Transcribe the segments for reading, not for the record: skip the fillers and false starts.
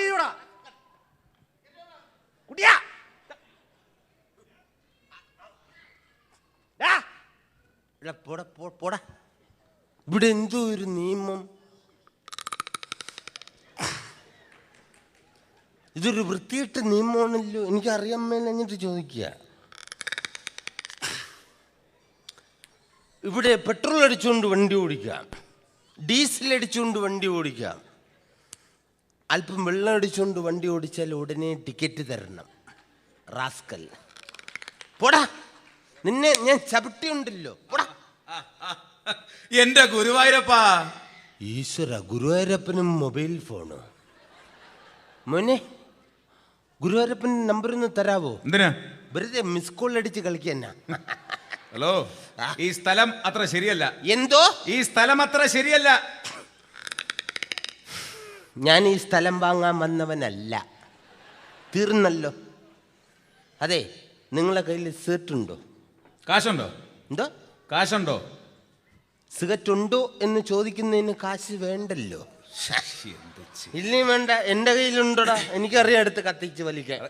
ചെയ്യൂടാ കുടിയാ. പോടാ. ഇവിടെ എന്തോ ഒരു നിയമം. ഇതൊരു വൃത്തിയിട്ട നിയമമാണല്ലോ. എനിക്കറിയാൻ മേലഞ്ഞിട്ട് ചോദിക്കുക. ഇവിടെ പെട്രോൾ അടിച്ചുകൊണ്ട് വണ്ടി ഓടിക്കാം, ഡീസൽ അടിച്ചുകൊണ്ട് വണ്ടി ഓടിക്കാം, അല്പം വെള്ളം അടിച്ചുകൊണ്ട് വണ്ടി ഓടിച്ചാൽ ഉടനെ ടിക്കറ്റ് തരണം. റാസ്കൽ പോടാ, നിന്നെ ഞാൻ ചവിട്ടിയുണ്ടല്ലോ. പോടാ. എന്റെ ഗുരുവായൂരപ്പാ. ഈശ്വര, ഗുരുവായൂരപ്പനും മൊബൈൽ ഫോണ്. മോനെ, ഗുരുവായൂരപ്പൻ നമ്പർ ഒന്ന് തരാവോ? എന്തിനാ? വെറുതെ മിസ് കോൾ അടിച്ച് കളിക്കാനാ. ഹലോ, ഈ സ്ഥലം അത്ര ശരിയല്ല. എന്തോ? ഈ സ്ഥലം അത്ര ശരിയല്ല. ഞാൻ ഈ സ്ഥലം വാങ്ങാൻ വന്നവനല്ല. തീർന്നല്ലോ. അതെ, നിങ്ങളെ കയ്യിൽ സിഗരറ്റ് ഉണ്ടോ? കാശുണ്ടോ? എന്തോ? കാശുണ്ടോ? സിഗരറ്റ് ഉണ്ടോ എന്ന് ചോദിക്കുന്നതിന് കാശ് വേണ്ടല്ലോ. ഇല്ലേ വേണ്ട, എന്റെ കയ്യിലുണ്ടോടാ. എനിക്കറിയാം എടുത്ത് കത്തിച്ച് വലിക്കാൻ.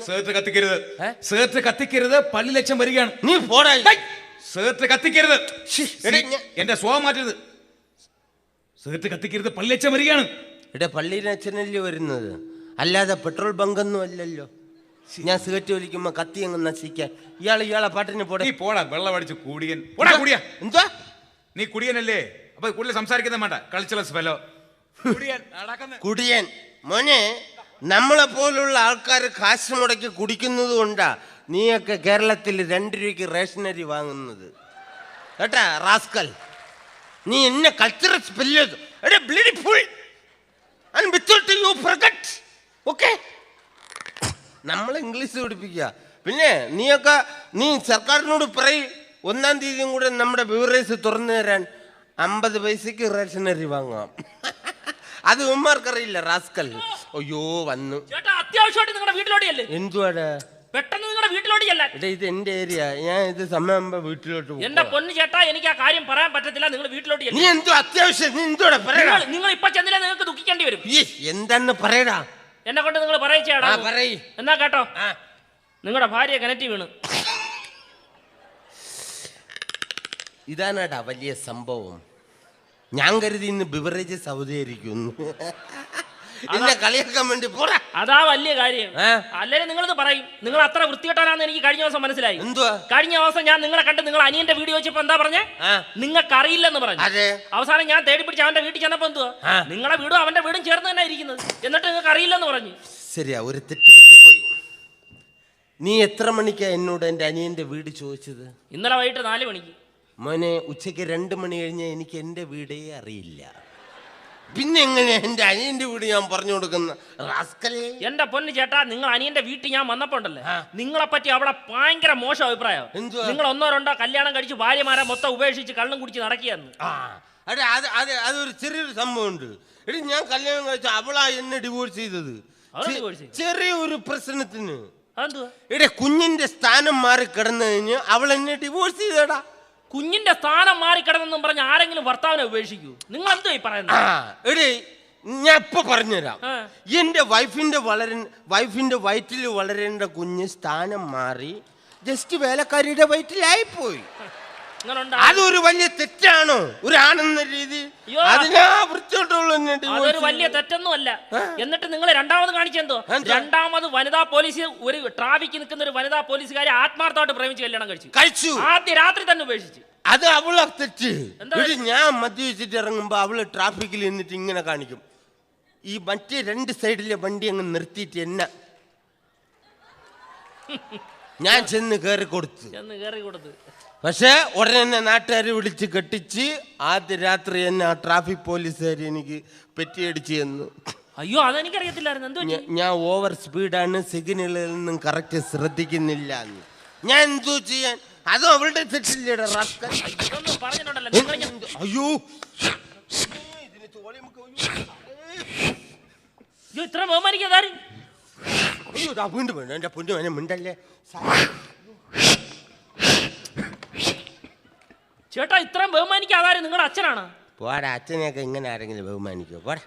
സിഗരറ്റ് കത്തിക്കരുത്, പള്ളി ലക്ഷം വരികയാണ്. നീ പോടാ. സിഗരറ്റ് കത്തിക്കരുത്, എന്റെ സ്വഭാവം മാറ്റരുത്. സിഗരറ്റ് കത്തിക്കരുത്, പള്ളി ലക്ഷം വരികയാണ്. ഇവിടെ പള്ളിയിലെ അച്ഛനല്ലേ വരുന്നത്, അല്ലാതെ പെട്രോൾ ബങ്കൊന്നും അല്ലല്ലോ. ഞാൻ സിഗരറ്റ് വലിക്കുമ്പോ കത്തി അങ്ങ് നശിക്കാൻ. ഇയാളെ പാട്ടിന് പോടാ. നീ പോടാ, വെള്ളം അടിച്ച് കുടിയൻ. പോടാ കുടിയാ. എന്താ? നീ കുടിയനല്ലേ? അപ്പൊ കൂടുതൽ സംസാരിക്കുന്ന വേണ്ട. Cultural fellow. കുടിയൻ. മോനെ, നമ്മളെ പോലുള്ള ആൾക്കാർ കാശ് മുടക്കി കുടിക്കുന്നത് കൊണ്ടാ നീയൊക്കെ കേരളത്തിൽ 2 രൂപയ്ക്ക് റേഷനറി വാങ്ങുന്നത്. കേട്ടാ റാസ്കൽ, നീ എന്നെ കൾച്ചറൽ സ്പെല്ല് നമ്മൾ ഇംഗ്ലീഷ് പഠിപ്പിക്കുക. പിന്നെ നീ സർക്കാരിനോട് പറയും 1-ാം തീയതിയും കൂടെ നമ്മുടെ ബിവറേജ് തുറന്നു തരാൻ 50 പൈസക്ക് റേഷനറി വാങ്ങാം. അത് ഉമ്മാർക്കറിയില്ല റാസ്കൽ. അയ്യോ വന്നു. അത്യാവശ്യമായിട്ട് നിങ്ങളുടെ വീട്ടിലോടിയല്ലേ? എന്തുവാടാ? പെട്ടെന്ന് നിങ്ങളുടെ വീട്ടിലോടിയല്ല. ഇത് എന്റെ ഏരിയ. ഞാൻ ഇത് സമയമാകുമ്പോ വീട്ടിലോട്ട് പോകും. എന്റെ പൊന്നു ചേട്ടാ, എനിക്ക് ആ കാര്യം പറയാൻ പറ്റത്തില്ല. നിങ്ങൾ വീട്ടിലോട്ട് നീ എന്തോ അത്യാവശ്യം, നീ എന്തോടെ പറയാ? നിങ്ങൾ ഇപ്പൊ ചെന്നില്ല, നിങ്ങൾക്ക് ദുഃഖിക്കേണ്ടി വരും. എന്താന്ന് പറയടാ. എന്നെ കൊണ്ട് നിങ്ങൾ പറയിച്ചാടാ. എന്നാ കേട്ടോ, നിങ്ങളുടെ ഭാര്യ കിണറ്റി വീണ്. ഇതാണാടാ വലിയ സംഭവം. ഞാൻ കരുതി ഇന്ന് ബിവറേജസ് അവതരിക്കുന്നു. എന്നെ കളിയാക്കാൻ വേണ്ടി പോടാ. അതാ വലിയ കാര്യം. അല്ലെങ്കിൽ നിങ്ങളിത് പറയും, നിങ്ങൾ അത്ര വൃത്തികെട്ടാനാന്ന് എനിക്ക് കഴിഞ്ഞ ദിവസം മനസ്സിലായി. എന്തുവാ? കഴിഞ്ഞ ദിവസം ഞാൻ നിങ്ങളെ കണ്ട് നിങ്ങൾ അനിയന്റെ വീഡിയോ വെച്ചപ്പോ എന്താ പറഞ്ഞേ? നിങ്ങൾക്ക് അറിയില്ലെന്ന് പറഞ്ഞു. അവസാനം ഞാൻ തേടി പിടിച്ച് അവന്റെ വീട്ടിൽ ചെന്നപ്പോ എന്തുവാ, നിങ്ങളുടെ വീടും അവന്റെ വീടും ചേർന്ന് തന്നെ ഇരിക്കുന്നത്. എന്നിട്ട് നിങ്ങൾക്ക് അറിയില്ലെന്ന് പറഞ്ഞു. ശരിയാ, ഒരു തെറ്റ് പറ്റിപ്പോയി. നീ എത്ര മണിക്കാ എന്നോട് എന്റെ അനിയന്റെ വീട് ചോദിച്ചത്? ഇന്നലെ വൈകിട്ട് 4 മണിക്ക്. മോനെ, ഉച്ചയ്ക്ക് 2 മണി കഴിഞ്ഞാൽ എനിക്ക് എന്റെ വീടേ അറിയില്ല. പിന്നെ എങ്ങനെ എന്റെ അനിയന്റെ വീട് ഞാൻ പറഞ്ഞു കൊടുക്കുന്ന റാസ്കലേ? എന്റെ പൊന്നു ചേട്ടാ, നിങ്ങൾ അനിയന്റെ വീട്ടിൽ ഞാൻ വന്നപ്പോ ഉണ്ടല്ലേ, നിങ്ങളെ പറ്റി അവിടെ ഭയങ്കര മോശം അഭിപ്രായം. നിങ്ങൾ 1-2 കല്യാണം കഴിച്ച് ഭാര്യമാരെ മൊത്തം ഉപേക്ഷിച്ച് കള്ളും കുടിച്ച് നടക്കിയെന്ന്. അതൊരു ചെറിയൊരു സംഭവം ഉണ്ട്. എടി, ഞാൻ കല്യാണം കഴിച്ച അവളാ എന്നെ ഡിവോഴ്സ് ചെയ്തത്. ചെറിയൊരു പ്രശ്നത്തിന്. എടേ, കുഞ്ഞിന്റെ സ്ഥാനം മാറി കിടന്നു കഴിഞ്ഞ് അവൾ എന്നെ ഡിവോഴ്സ് ചെയ്തടാ. കുഞ്ഞിന്റെ സ്ഥാനം മാറി കിടന്നെന്നും പറഞ്ഞ് ആരെങ്കിലും ഭർത്താവിനെ ഉപേക്ഷിക്കൂ? നിങ്ങൾ എന്തോ ഈ പറയുന്നത്? എടേ, ഞാൻ ഇപ്പൊ പറഞ്ഞുതരാം. എന്റെ വൈഫിന്റെ വയറ്റിൽ വളരേണ്ട കുഞ്ഞ് സ്ഥാനം മാറി ജസ്റ്റ് വേലക്കാരിയുടെ വയറ്റിലായിപ്പോയി. അതൊരു വലിയ തെറ്റാണോ ഒരു ആണെന്ന രീതി? അതൊരു വലിയ തെറ്റൊന്നും അല്ല. എന്നിട്ട് നിങ്ങൾ രണ്ടാമത് കാണിച്ചെന്തോ? രണ്ടാമത് വനിതാ പോലീസ്, ഒരു ട്രാഫിക്കിൽ നിൽക്കുന്ന ഒരു വനിതാ പോലീസുകാരെ ആത്മാർത്ഥമായിട്ട് പ്രേമിച്ച് കല്യാണം കഴിച്ചു. ആദ്യ രാത്രി തന്നെ ഉപേക്ഷിച്ചു. അത് അവളെ തെറ്റ്. ഞാൻ മദ്യപിച്ചിട്ട് ഇറങ്ങുമ്പോ അവള് ട്രാഫിക്കിൽ നിന്നിട്ട് ഇങ്ങനെ കാണിക്കും. ഈ മറ്റേ 2 സൈഡിലെ വണ്ടി അങ്ങ് നിർത്തിയിട്ട് എന്നെ ഞാൻ ചെന്ന് കയറി കൊടുത്തു. പക്ഷെ ഉടനെ എന്നെ നാട്ടുകാർ വിളിച്ച് കെട്ടിച്ച് ആദ്യ രാത്രി എന്നെ ആ ട്രാഫിക് പോലീസുകാർ എനിക്ക് പെറ്റിയടിച്ച് തന്നു. അയ്യോ, അതെനിക്കറിയത്തില്ലായിരുന്നു. ഞാൻ ഓവർ സ്പീഡാണ്, സിഗ്നലിൽ നിന്നും കറക്റ്റ് ശ്രദ്ധിക്കുന്നില്ല. ഞാൻ എന്തോ ചെയ്യാൻ? അതും അവളുടെ തെറ്റില്ലേടാ. അയ്യോ, ഇത്ര ബഹുമാനിക്കാതെ വീണ്ടും വേണം. എന്റെ പൊന്നു മിണ്ടല്ലേ ചേട്ടാ, ഇത്രയും ബഹുമാനിക്കാതെ നിങ്ങളുടെ അച്ഛനാണ്? പോടാ, അച്ഛനെയൊക്കെ ഇങ്ങനെ ആരെങ്കിലും ബഹുമാനിക്കോ? പോടാ.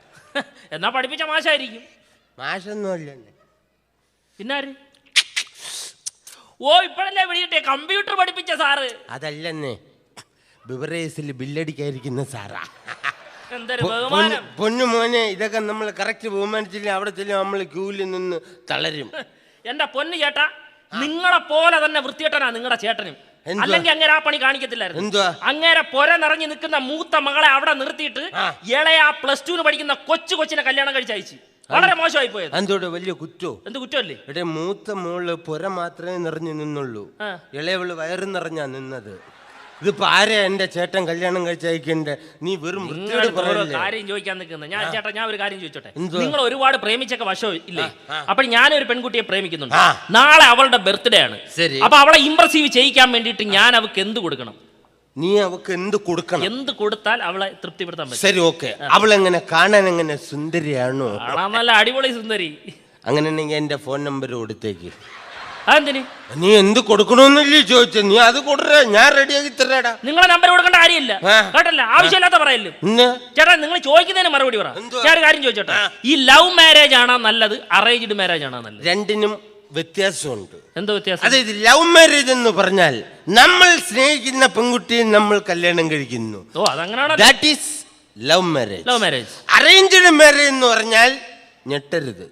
എന്നാ പഠിപ്പിച്ച മാഷായിരിക്കും. മാഷൊന്നുമല്ല. പിന്നാര്? ഓ ഇപ്പഴല്ലേ വിളിയിട്ടെ കമ്പ്യൂട്ടർ പഠിപ്പിച്ച സാറ്. അതല്ലെന്നേ, ബിവറേജിൽ ബില്ലടിക്കായിരിക്കുന്ന സാറാ. എന്തൊരു ബഹുമാനം. പൊന്നു മോനെ, ഇതൊക്കെ നമ്മൾ കറക്റ്റ് ബഹുമാനിച്ചില്ല അവിടെ ചെല്ലും നമ്മൾ ക്യൂവിൽ നിന്ന് തളരും. എന്റെ പൊന്നു ചേട്ടാ, നിങ്ങളെ പോലെ തന്നെ വൃത്തികെട്ടനാ നിങ്ങളുടെ ചേട്ടനും. അല്ലെങ്കിൽ അങ്ങനെ ആ പണി കാണിക്കത്തില്ലായിരുന്നു. അങ്ങനെ പൊര നിറഞ്ഞു നിൽക്കുന്ന മൂത്ത മകളെ അവിടെ നിർത്തിയിട്ട് ഇളയ +2 പഠിക്കുന്ന കൊച്ചിനെ കല്യാണം കഴിച്ചയച്ചു. വളരെ മോശമായി പോയത്. എന്തോടെ വലിയ കുറ്റോ? എന്ത് കുറ്റമല്ലേ? ഇവിടെ മൂത്ത മോള് പുര മാത്രമേ നിറഞ്ഞു നിന്നുള്ളൂ, ഇളയവള് വയറ് നിറഞ്ഞാ നിന്നത്. ഇതിപ്പോ ആരെയാ എന്റെ ചേട്ടൻ കല്യാണം കഴിച്ചയക്കണ്ടേ? നീ വെറും കാര്യം ചോദിക്കാൻ നിൽക്കുന്നത്. ഞാൻ ചേട്ടാ, ഞാൻ ഒരു കാര്യം ചോദിച്ചോട്ടെ. നിങ്ങൾ ഒരുപാട് പ്രേമിച്ചൊക്കെ വശം ഇല്ലേ? അപ്പോൾ ഞാനൊരു പെൺകുട്ടിയെ പ്രേമിക്കുന്നുണ്ട്. നാളെ അവളുടെ ബർത്ത്ഡേ ആണ്. അപ്പൊ അവളെ ഇംപ്രസീവ് ചെയ്യിക്കാൻ വേണ്ടിയിട്ട് ഞാൻ അവൾക്ക് എന്ത് കൊടുക്കണം? നീ അവക്ക് എന്ത് കൊടുക്കണം? എന്ത് കൊടുത്താൽ അവളെ തൃപ്തിപ്പെടുത്താൻ പറ്റും? ശരി, ഓക്കെ. അവളെങ്ങനെ കാണാൻ എങ്ങനെ സുന്ദരിയാണോ? നല്ല അടിപൊളി സുന്ദരി. അങ്ങനെയാണെങ്കിൽ എന്റെ ഫോൺ നമ്പർ കൊടുത്തേക്ക്. അതെന്തിന്? നീ എന്ത് കൊടുക്കണമെന്നല്ലേ ചോദിച്ചു? നീ അത് കൊടുറേ, ഞാൻ റെഡിയാക്കി തരാടാ. നിങ്ങളെ നമ്പർ കൊടുക്കേണ്ട കാര്യമില്ല കേട്ടല്ല, ആവശ്യമില്ലാത്ത പറയല്ലോ ചേട്ടാ. നിങ്ങൾ ചോദിക്കുന്നതിന് മറുപടി പറ. ഞാൻ ഒരു കാര്യം ചോദിച്ചോട്ടെ, ഈ ലവ് മാരേജ് ആണോ നല്ലത്, അറേഞ്ച്ഡ് മാരേജ് ആണോ നല്ലത്? രണ്ടിനും വ്യത്യാസമുണ്ട്. എന്തോ വ്യത്യാസം? അതായത് ലവ് മാരേജ് എന്ന് പറഞ്ഞാൽ നമ്മൾ സ്നേഹിക്കുന്ന പെൺകുട്ടിയെ നമ്മൾ കല്യാണം കഴിക്കുന്നു. ഓ, അതങ്ങനെയാണോ? That is love marriage. Love marriage. Arranged marriage എന്ന് പറഞ്ഞാൽ ഞെട്ടരുത്,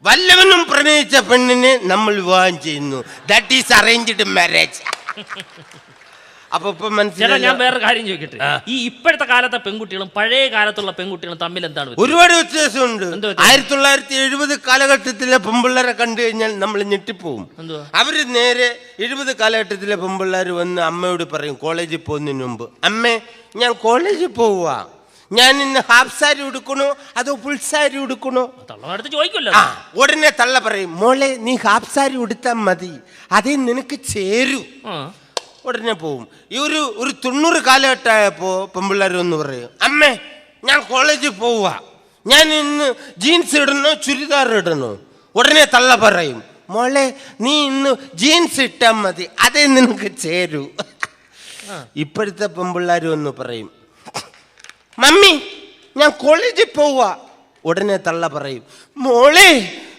വല്ലവനും പ്രണയിച്ച പെണ്ണിനെ നമ്മൾ വിവാഹം ചെയ്യുന്നു. That is arranged marriage. അപ്പൊ മനസ്സിലായി. ഞാൻ വേറെ കാര്യം ചോദിക്കട്ടെ, ഈ ഇപ്പോഴത്തെ കാലത്തെ പെൺകുട്ടികളും പഴയ കാലത്തുള്ള പെൺകുട്ടികളും തമ്മിൽ എന്താണ്? ഒരുപാട് വ്യത്യാസമുണ്ട്. 1970 കാലഘട്ടത്തിലെ പെൺപിള്ളേരെ കണ്ടു കഴിഞ്ഞാൽ നമ്മൾ ഞെട്ടിപ്പോവും. അവര് നേരെ 70 കാലഘട്ടത്തിലെ പെൺപിള്ളേർ വന്ന് അമ്മയോട് പറയും, കോളേജിൽ പോകുന്നതിന് മുമ്പ്, അമ്മേ ഞാൻ കോളേജിൽ പോവുക, ഞാൻ ഇന്ന് ഹാഫ് സാരി ഉടുക്കണോ അതോ ഫുൾ സാരി ഉടുക്കണോ? ചോദിക്കല്ലോ. ഉടനെ തള്ള പറയും, മോളെ നീ ഹാഫ് സാരി ഉടുത്താൽ മതി, അതേ നിനക്ക് ചേരൂ. ഉടനെ പോവും. ഈ ഒരു 90 കാലഘട്ടമായപ്പോ പെൺപിള്ളേർ ഒന്ന് പറയും, അമ്മേ ഞാൻ കോളേജിൽ പോവുക, ഞാൻ ഇന്ന് ജീൻസ് ഇടണോ ചുരിദാർ ഇടണോ? ഉടനെ തള്ള പറയും, മോളെ നീ ഇന്ന് ജീൻസ് ഇട്ടാൽ മതി, അതേ നിനക്ക് ചേരൂ. ഇപ്പോഴത്തെ പെൺപിള്ളേർ ഒന്ന് പറയും, മമ്മി ഞാൻ കോളേജിൽ പോവുക. ഉടനെ തള്ള പറയും, മോളെ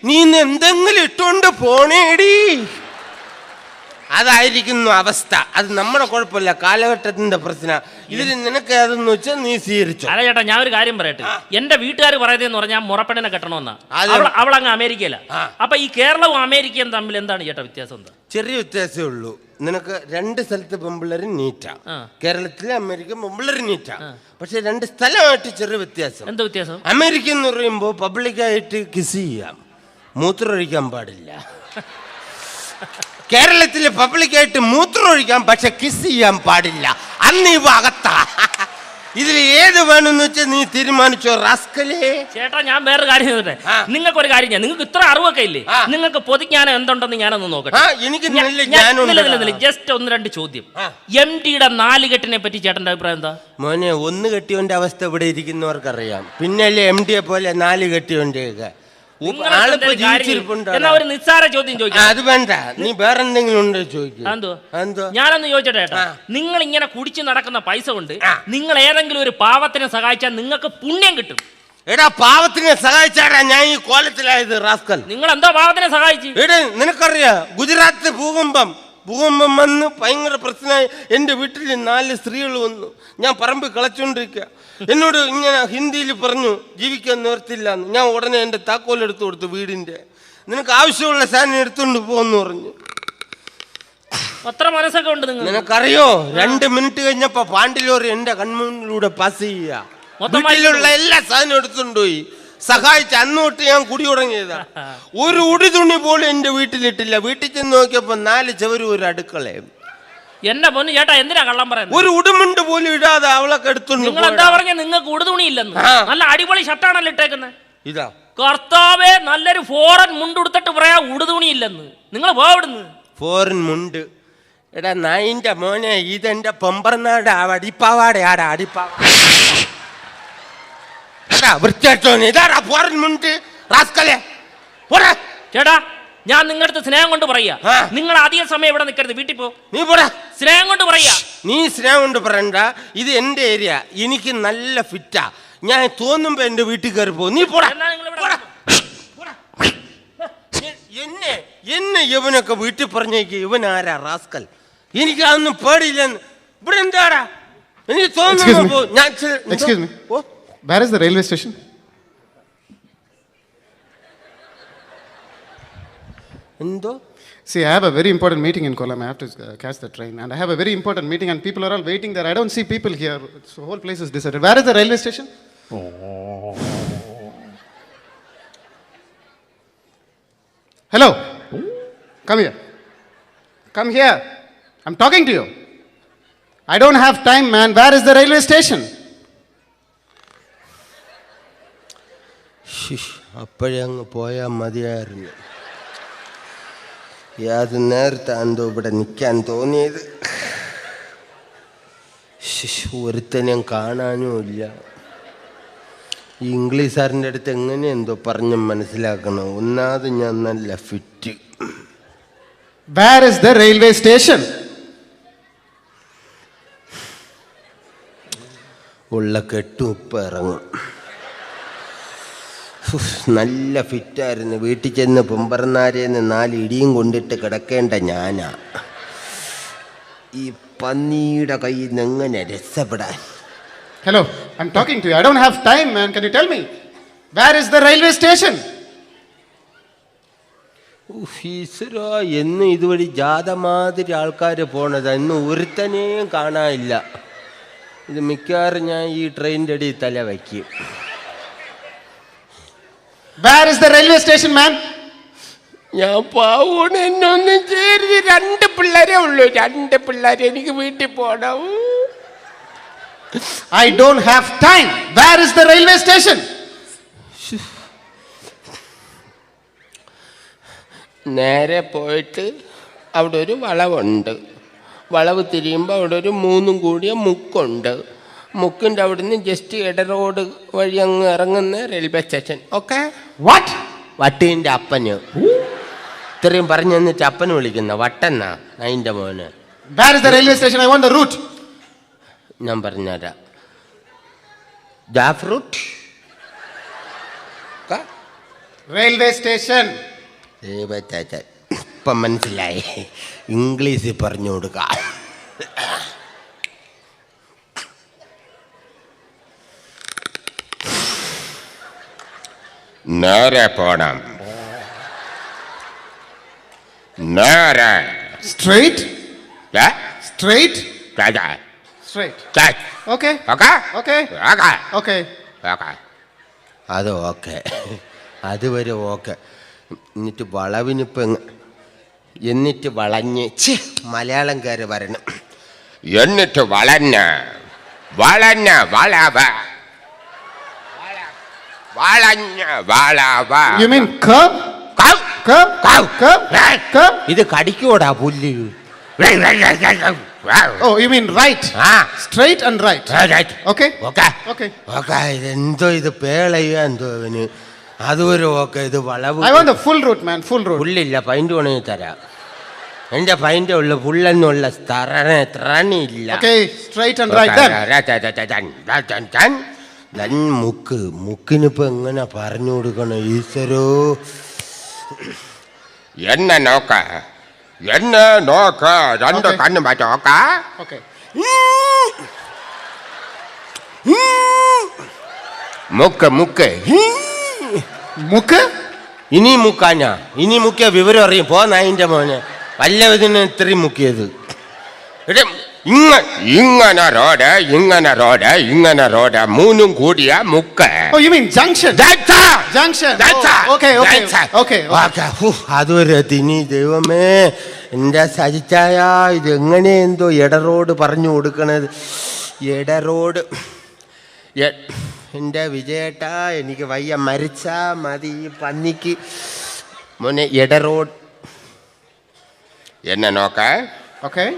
നീ ഇന്ന് എന്തെങ്കിലും ഇട്ടോണ്ട് പോണേടി. അതായിരിക്കുന്നു അവസ്ഥ. അത് നമ്മുടെ കുഴപ്പമില്ല, കാലഘട്ടത്തിന്റെ പ്രശ്നം. ഇതിൽ നിനക്ക് അതെന്ന് വെച്ചാൽ നീ സ്വീകരിച്ചു. അല്ല ചേട്ടാ, ഞാൻ ഒരു കാര്യം പറയട്ടെ. എന്റെ വീട്ടുകാർ പറയുന്നതെന്ന് പറഞ്ഞാൽ മുറപ്പെണ്ണിനെ കെട്ടണമെന്നാ. അവളങ്ങ് അമേരിക്കയില. അപ്പൊ ഈ കേരളവും അമേരിക്കയും തമ്മിൽ എന്താണ് ചേട്ടാ വ്യത്യാസം? എന്താ? ചെറിയ വ്യത്യാസമേ ഉള്ളൂ. നിനക്ക് 2 സ്ഥലത്ത് പെമ്പിള്ളേർ നീറ്റാ, കേരളത്തിലെ അമേരിക്ക പെമ്പിള്ളേർ നീറ്റാ. പക്ഷെ 2 സ്ഥലമായിട്ട് ചെറിയ വ്യത്യാസം. എന്താ വ്യത്യാസം? അമേരിക്ക എന്ന് പറയുമ്പോൾ പബ്ലിക്കായിട്ട് കിസ് ചെയ്യാം, മൂത്രമൊഴിക്കാൻ പാടില്ല. കേരളത്തിൽ പബ്ലിക്കായിട്ട് മൂത്രമൊഴിക്കാം, പക്ഷെ കിസ് ചെയ്യാൻ പാടില്ല. അന്ന് ഈ അകത്താ. ഇതിൽ ഏത് വേണമെന്ന് വെച്ചാൽ നീ തീരുമാനിച്ചോ റാസ്കലേ. ചേട്ടാ, ഞാൻ വേറെ കാര്യം ചോദിച്ചേ. നിങ്ങൾക്ക് ഒരു കാര്യം, നിങ്ങൾക്ക് ഇത്ര അറിവൊക്കെ ഇല്ലേ, നിങ്ങൾക്ക് പൊതുജ്ഞാനം എന്തുണ്ടെന്ന് ഞാനൊന്ന് നോക്കട്ടെ. എനിക്ക് ജസ്റ്റ് 1-2 ചോദ്യം. MDയുടെ 4 കെട്ടിനെ പറ്റി ചേട്ടന്റെ അഭിപ്രായം എന്താ? മോനെ, 1 കെട്ടിയോന്റെ അവസ്ഥ ഇവിടെ ഇരിക്കുന്നവർക്കറിയാം, പിന്നല്ലേ MDയെ പോലെ 4 കെട്ടിയോന്റെയൊക്കെ. ഒരു നിസ്സാര ചോദ്യം ചോദിക്കാം. അത് വേണ്ട, നീ വേറെ എന്തെങ്കിലും ഉണ്ടോ ചോദിക്കും. ഞാനൊന്ന് ചോദിച്ചോട്ടെ ചേട്ടാ, നിങ്ങൾ ഇങ്ങനെ കുടിച്ചു നടക്കുന്ന പൈസ കൊണ്ട് നിങ്ങൾ ഏതെങ്കിലും ഒരു പാവത്തിനെ സഹായിച്ചാൽ നിങ്ങൾക്ക് പുണ്യം കിട്ടും. എടാ, പാവത്തിനെ സഹായിച്ചാടാ ഞാൻ ഈ കോലത്തിലായത് റാസ്കൽ. നിങ്ങൾ എന്താ പാവത്തിനെ സഹായിച്ചു? എടാ, നിനക്കറിയാ ഗുജറാത്ത് ഭൂകമ്പം വന്ന് ഭയങ്കര പ്രശ്നമായി. എൻ്റെ വീട്ടിൽ 4 സ്ത്രീകൾ വന്നു. ഞാൻ പറമ്പിൽ കളച്ചുകൊണ്ടിരിക്കുക. എന്നോട് ഇങ്ങനെ ഹിന്ദിയിൽ പറഞ്ഞു ജീവിക്കാൻ നിവർത്തില്ല എന്ന്. ഞാൻ ഉടനെ എൻ്റെ താക്കോൽ എടുത്തു കൊടുത്തു വീടിൻ്റെ. നിനക്ക് ആവശ്യമുള്ള സാധനം എടുത്തുകൊണ്ട് പോകുമെന്ന് പറഞ്ഞു. അത്ര മനസ്സൊക്കെ ഉണ്ട് നിനക്കറിയോ? 2 മിനിറ്റ് കഴിഞ്ഞപ്പോ പാണ്ടിലോറി എൻ്റെ കൺമുന്നിലൂടെ പാസ് ചെയ്യുക. വീട്ടിലുള്ള എല്ലാ സാധനവും എടുത്തുകൊണ്ട് പോയി സഹായിച്ച. അന്ന് തൊട്ട് ഞാൻ കുടി തുടങ്ങിയതാ. ഒരു ഉടി തുണി പോലും എൻ്റെ വീട്ടിലിട്ടില്ല. വീട്ടിൽ ചെന്ന് നോക്കിയപ്പോ 4 ചവരും ഒരു അടുക്കളയും. എന്റെ പൊന്നു ചേട്ടാ, എന്തിനാ കള്ളം പറയുന്നത്? ഒരു ഉടുമുണ്ട് പോലും ഇടാതെ അവളൊക്കെ എടുത്തുണ്ട്. നിങ്ങൾ എന്താ പറഞ്ഞ നിങ്ങൾക്ക് ഉടുതുണി ഇല്ലെന്ന്? നല്ല അടിപൊളി ഷർട്ടാണല്ലോ ഇട്ടേക്കുന്നത്. ഇതാ കർത്താവേ, നല്ലൊരു ഫോറൻ മുണ്ടെടുത്തിട്ട് പറയാ ഉടുതുണി ഇല്ലെന്ന്. നിങ്ങൾ പോവിടുന്ന് ഫോറിൻ മുണ്ട്. എടാ നായിന്റെ മോനെ, ഇതെന്റെ പൊമ്പർനാട് അടിപ്പാവാടെ ആടാ അടിപ്പാവ. വൃത്തിയായിട്ടോനെ ഇതാടാ ഫോറിൻ മുണ്ട് റാസ്കലേ. ചേട്ടാ, ഞാൻ നിങ്ങളുടെ സ്നേഹം കൊണ്ട് പറയാ, നിങ്ങൾ അധിക സമയം ഇവിടെ നിൽക്കരുത്, വീട്ടിൽ പോ. നീ പോടാ. സ്നേഹം കൊണ്ട് പറയാ. നീ സ്നേഹം കൊണ്ട് പറയണ്ട, ഇത് എന്റെ ഏരിയ, എനിക്ക് നല്ല ഫിറ്റാ. ഞാൻ തോന്നുമ്പോ എന്റെ വീട്ടിൽ കയറി പോകും. നീ പോടാ. എന്നാ നിങ്ങൾ ഇവിടെ പോടാ. എന്നെ എന്നെ ഇവനൊക്കെ വീട്ടിൽ പറഞ്ഞേക്ക്. ഇവൻ ആരാ റാസ്കൽ? എനിക്ക് അതൊന്നും പേടിയില്ലെന്ന്. ഇവിടെ എന്താടാ എനിക്ക് തോന്നുന്നു. ഞാൻ Excuse me. Where is the railway station? എന്തോ See, I have a very important meeting in Kollam. I have to catch the train. And I have a very important meeting and people are all waiting there. I don't see people here. The whole place is deserted. Where is the railway station? Hello? Come here. Come here. I'm talking to you. I don't have time, man. Where is the railway station? അപ്പോഴേ അങ്ങ് പോയാൽ മതിയായിരുന്നു. ഏത് നേരത്താന്തോ ഇവിടെ നിൽക്കാൻ തോന്നിയത്. ഒരുത്തനെയും കാണാനും ഇല്ല. ഈ ഇംഗ്ലീഷുകാരൻ്റെ അടുത്ത് എങ്ങനെ എന്തോ പറഞ്ഞ് മനസ്സിലാക്കണം. ഒന്നാമത് ഞാൻ നല്ല fit. Where is the railway station? ഉള്ള കെട്ടും ഇപ്പം ഇറങ്ങും. നല്ല ഫിറ്റായിരുന്നു. വീട്ടിൽ ചെന്ന് പൊമ്പറന്നാരേന്ന് 4 ഇടിയും കൊണ്ടിട്ട് കിടക്കേണ്ട ഞാനാ. ഈ പന്നിയുടെ കയ്യിൽ നിന്ന് എങ്ങനെ രക്ഷപ്പെടാൻ? Hello, I'm talking to you. I don't have time, man. Can you tell me? Where is the railway station? ഈശ്വരാ, എന്ന് ഇതുവഴി ജാഥ മാതിരി ആൾക്കാർ പോണത്. ഇന്ന് ഒരുത്തനെയും കാണാനില്ല. ഇത് മിക്കവാറും ഞാൻ ഈ ട്രെയിനിൻ്റെ അടിയിൽ തല വയ്ക്കും. Where is the railway station, man? ഞാൻ പാവൂണ്. എന്നൊന്നും ചേർന്ന് 2 പിള്ളേരേ ഉള്ളൂ. 2 പിള്ളേരെ എനിക്ക് വീട്ടിൽ പോകണം. I don't have time. Where is the railway station? നേരെ പോയിട്ട് അവിടെ ഒരു വളവുണ്ട്. വളവ് തിരിയുമ്പോൾ അവിടെ ഒരു 3 കൂടിയ മുക്കുണ്ട്. മുക്കിൻ്റെ അവിടെ നിന്ന് ജസ്റ്റ് ഇട റോഡ് വഴി അങ്ങ് ഇറങ്ങുന്ന റെയിൽവേ സ്റ്റേഷൻ. ഓക്കെ. What? വട്ടീൻ്റെ അപ്പന് ഇത്രയും പറഞ്ഞു തന്നിട്ട് അപ്പന് വിളിക്കുന്ന വട്ടെന്നാ അതിൻ്റെ മോന്. Where is the railway station? I want the route. ഞാൻ പറഞ്ഞുതരാം. ജാഫ് റൂട്ട്. Railway station. ഇപ്പം മനസ്സിലായി. ഇംഗ്ലീഷിൽ പറഞ്ഞു കൊടുക്കാം. നേരെ പോണം. നേരെ. Straight? Yeah? Straight? Straight. Straight. Straight. Okay. Okay? Okay. Okay. Okay. Okay. അത് ഓക്കെ. അതുവരെ ഓക്കെ. എന്നിട്ട് വളവിനിപ്പം എന്നിട്ട് വളഞ്ഞ് മലയാളംകാര് വരണം. എന്നിട്ട് വളഞ്ഞ് വളഞ്ഞ് വളവ് വളഞ്ഞ് വളവ്. You mean curve? Curve? Curve? Curve. Curve? Curve? ഇത് കടിക്കോടാ പുല്ല്. Oh, you mean right? Straight and right. Right. Okay? Okay. Okay. Okay. ഇതെന്തോ ഇത് പേളയ്യ എന്തോ ഇവന്. അതുവരെ ഓക്കെ. ഇത് വളവ്. I want the full route, man. Full route. പുല്ലില്ല. പൈൻ്റ് വേണമെങ്കിൽ തരാം. എൻ്റെ പൈൻ്റെ ഉള്ള പുല്ലെന്നുള്ള ത്രണിയില്ല. Okay, straight and right then. മുക്കിനിപ്പോ എങ്ങനെ പറഞ്ഞു കൊടുക്കണം ഈശ്വരോ. എന്നെ നോക്ക. എന്നെ നോക്ക. 2 കണ്ണും പറ്റ നോക്ക. Okay. മുക്ക് മുക്ക് മുക്ക്. ഇനി മുക്കാഞ്ഞാ. ഇനി മുക്കിയ വിവരം അറിയും. പോന്നതിൻ്റെ മോനെ വല്ലതിന് ഇത്രയും മുക്കിയത്. ഇങ്ങനെ റോഡ് ഇങ്ങനെ റോഡ് ഇങ്ങനെ റോഡ് 3 കൂടിയ മുക്ക്. Oh, you mean junction? Junction. Oh, okay. അതുവരെ തിനി. ദൈവമേ എൻ്റെ സജിച്ചായ ഇതെങ്ങനെ എന്തോ ഇട റോഡ് പറഞ്ഞു കൊടുക്കണത്. ഇട റോഡ്. എൻ്റെ വിജയേട്ടാ എനിക്ക് വയ്യ. മരിച്ചാ മതി ഈ പന്നിക്ക്. മോനെ ഇട റോഡ്. എന്നെ നോക്ക. Okay.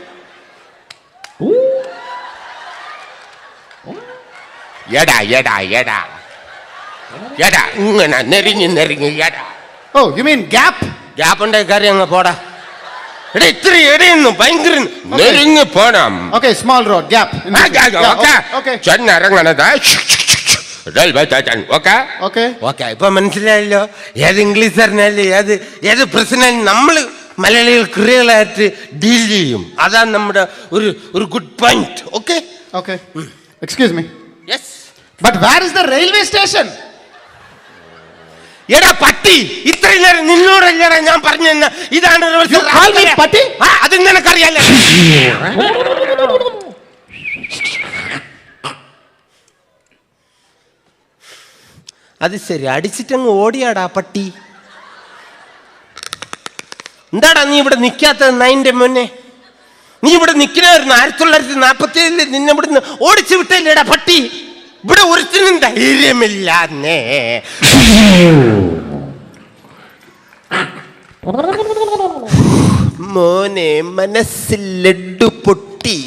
എടാ എടാ എടാ എടാ ഇങ്ങനെ നെരിഞ്ഞ് എടാ. Oh, you mean gap? Gap ഉണ്ടായി കയറി അങ്ങ് പോടാ. എടാ ഇത്ര ഇടയുന്നു ഭയങ്കര നെരിഞ്ഞ് പോണം. Okay, small road, gap. Okay. Okay. ചെന്നിറങ്ങണത് railway station. Okay Okay. Okay, ഇപ്പൊ മനസ്സിലായല്ലോ. ഏത് ഇംഗ്ലീഷ് അറിഞ്ഞാലും ഏത് പ്രശ്നം നമ്മൾ മലയാളികൾ ക്രിയകളായിട്ട് ഡീൽ ചെയ്യും. അതാണ് നമ്മുടെ ഒരു good point. Okay Okay. Excuse me. Yes. But where is the railway station? എടാ പട്ടി, ഇത്രയും നേരം നിന്നോടല്ലടാ ഞാൻ പറഞ്ഞു തന്ന ഇതാണ് You call me പട്ടി? അത് നിനക്കറിയാലോ. അത് ശരി, അടിച്ചിട്ടങ്ങ് ഓടിയാടാ പട്ടി. എന്താടാ നീ ഇവിടെ നിൽക്കാത്തത്? നൈൻ്റെ മുന്നേ നീ ഇവിടെ നിൽക്കണമായിരുന്നു. 1947 നിന്നെ ഇവിടുന്ന് ഓടിച്ചു വിട്ടല്ലേടാ പട്ടി. ഇവിടെ ഒരുത്തിനും ധൈര്യമില്ലാന്നേ. മോനെ മനസ്സിൽ ലഡ്ഡു പൊട്ടി.